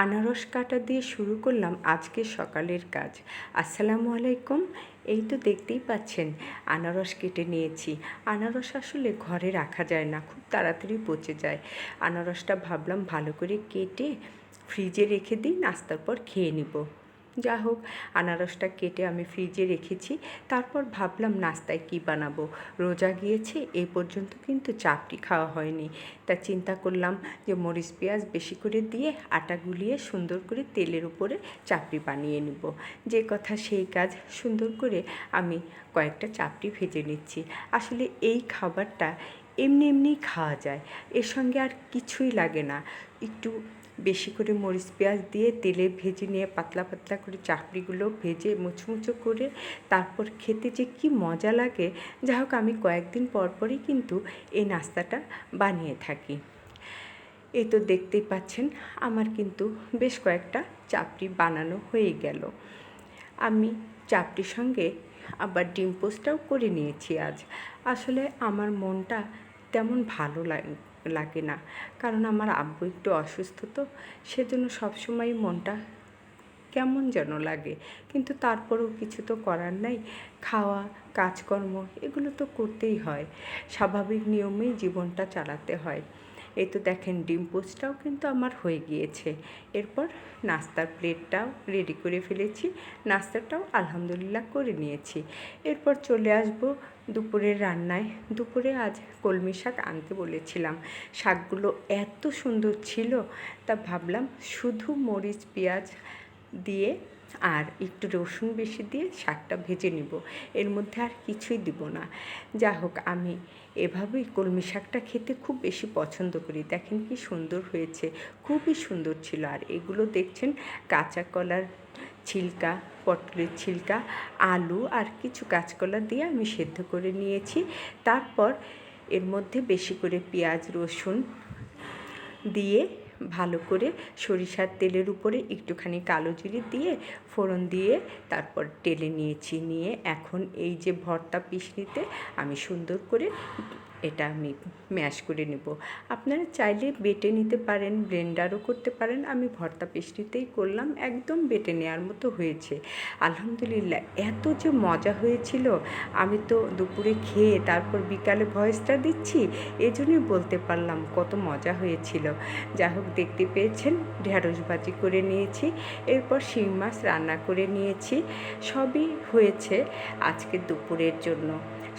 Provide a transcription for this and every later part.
আনারস কাটা দিয়ে শুরু করলাম আজকের সকালের কাজ। আসসালামু আলাইকুম। এই তো দেখতেই পাচ্ছেন আনারস কেটে নিয়েছি। আনারস আসলে ঘরে রাখা যায় না, খুব তাড়াতাড়ি পচে যায়। আনারসটা ভাবলাম ভালো করে কেটে ফ্রিজে রেখে দিই, নাস্তার পর খেয়ে নিব। যা হোক, আনারসটা কেটে আমি ফ্রিজে রেখেছি। তারপর ভাবলাম নাস্তায় কী বানাবো। রোজা গিয়েছে, এই পর্যন্ত কিন্তু চাপটি খাওয়া হয়নি। তা চিন্তা করলাম যে মরিচ পেঁয়াজ বেশি করে দিয়ে আটা গুলিয়ে সুন্দর করে তেলের উপরে চাপড়ি বানিয়ে নিব। যে কথা সেই কাজ, সুন্দর করে আমি কয়েকটা চাপড়ি ভেজে নিচ্ছি। আসলে এই খাবারটা এমনি এমনিই খাওয়া যায়, এর সঙ্গে আর কিছুই লাগে না। একটু বেশি করে মরিচ পেঁয়াজ দিয়ে তেলে ভেজে নিয়ে পাতলা পাতলা করে চাপড়িগুলো ভেজে মুচমুচো করে তারপর খেতে যে কি মজা লাগে। যাই হোক, আমি কয়েকদিন পর পরই কিন্তু এই নাস্তাটা বানিয়ে থাকি। এই তো দেখতেই পাচ্ছেন আমার কিন্তু বেশ কয়েকটা চাপড়ি বানানো হয়ে গেল। আমি চাপড়ির সঙ্গে আবার ডিম পোস্টটাও করে নিয়েছি আজ। আসলে আমার মনটা তেমন ভালো লাগে না, কারণ আমার আব্বু একটু অসুস্থ, তো সেজন্য সবসময় মনটা কেমন যেন লাগে। কিন্তু তারপরেও কিছু তো করার নাই। খাওয়া, কাজকর্ম এগুলো তো করতেই হয়, স্বাভাবিক নিয়মেই জীবনটা চালাতে হয়। এই তো দেখেন ডিম পোস্টটাও কিন্তু আমার হয়ে গিয়েছে। এরপর নাস্তার প্লেটটাও রেডি করে ফেলেছি, নাস্তাটাও আলহামদুলিল্লাহ করে নিয়েছি। এরপর চলে আসব দুপুরের রান্নায়। দুপুরে আজ কলমি শাক আনতে বলেছিলাম। শাকগুলো এত সুন্দর ছিল, তা ভাবলাম শুধু মরিচ পেঁয়াজ দিয়ে আর একটু রসুন বেশি দিয়ে শাকটা ভেজে নিব, এর মধ্যে আর কিছুই দিব না। যা হোক, আমি এভাবেই কলমি শাকটা খেতে খুব বেশি পছন্দ করি। দেখেন কি সুন্দর হয়েছে, খুবই সুন্দর ছিল। আর এগুলো দেখছেন কাঁচা কলার ছিলকা, পটলের ছিলকা, আলু আর কিছু কাঁচকলা দিয়ে আমি সেদ্ধ করে নিয়েছি। তারপর এর মধ্যে বেশি করে পেঁয়াজ রসুন দিয়ে ভালো করে সরিষার তেলের উপরে একটুখানি কালো জিরে দিয়ে ফোড়ন দিয়ে তারপর টেলে নিয়েছি। নিয়ে এখন এই যে ভর্তা পিষনিতে আমি সুন্দর করে এটা আমি ম্যাশ করে নেব। আপনারা চাইলে বেটে নিতে পারেন, ব্লেন্ডারও করতে পারেন। আমি ভর্তা পিষনিতেই করলাম, একদম বেটে নেওয়ার মতো হয়েছে। আলহামদুলিল্লাহ, এত যে মজা হয়েছিল, আমি তো দুপুরে খেয়ে তারপর বিকালে ভয়েসটা দিচ্ছি, এজন্যই বলতে পারলাম কত মজা হয়েছিল। যা হোক, দেখতে পেয়েছেন ঢেঁড়স ভাজি করে নিয়েছি, এরপর শিং মাছ রান্না করে নিয়েছি। সবই হয়েছে আজকে দুপুরের জন্য।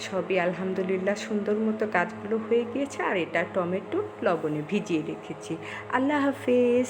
সবই আলহামদুলিল্লাহ সুন্দর মতো কাজগুলো হয়ে গিয়েছে। আর এটা টমেটো লবণে ভিজিয়ে রেখেছি। আল্লাহ হাফেজ।